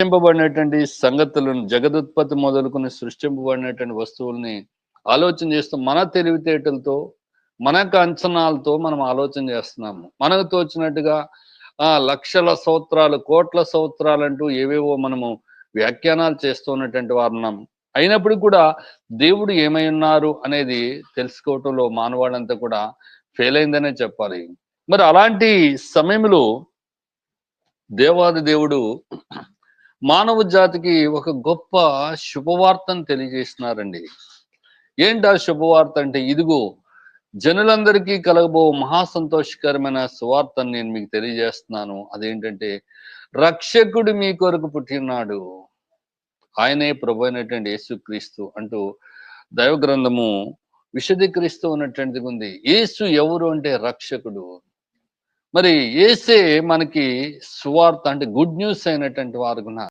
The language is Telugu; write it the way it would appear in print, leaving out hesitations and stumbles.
సృష్టింపబడినటువంటి సంగతులను జగదుత్పత్తి మొదలుకొని సృష్టింపబడినటువంటి వస్తువుల్ని ఆలోచన చేస్తూ మన తెలివితేటలతో, మనకు అంచనాలతో మనం ఆలోచన చేస్తున్నాము. మనకు తోచినట్టుగా లక్షల సంవత్సరాలు, కోట్ల సంవత్సరాలంటూ ఏవేవో మనము వ్యాఖ్యానాలు చేస్తున్నటువంటి వారున్నాం. అయినప్పటికి కూడా దేవుడు ఏమై ఉన్నారు అనేది తెలుసుకోవటంలో మానవాళంతా కూడా ఫెయిల్ అయిందనే చెప్పాలి. మరి అలాంటి సమయంలో దేవాది దేవుడు మానవ జాతికి ఒక గొప్ప శుభవార్తను తెలియజేస్తున్నారండి. ఏంటి ఆ శుభవార్త అంటే, ఇదిగో జనులందరికీ కలగబో మహా సంతోషకరమైన సువార్తను నేను మీకు తెలియజేస్తున్నాను. అదేంటంటే, రక్షకుడు మీ కొరకు పుట్టినాడు. ఆయనే ప్రభు అయినటువంటి యేసుక్రీస్తు అంటూ దైవ గ్రంథము విశదీకరిస్తూ ఉన్నటువంటిది ఉంది. యేసు ఎవరు అంటే రక్షకుడు. మరి యేసే మనకి సువార్త అంటే గుడ్ న్యూస్ అయినటువంటి వారుగున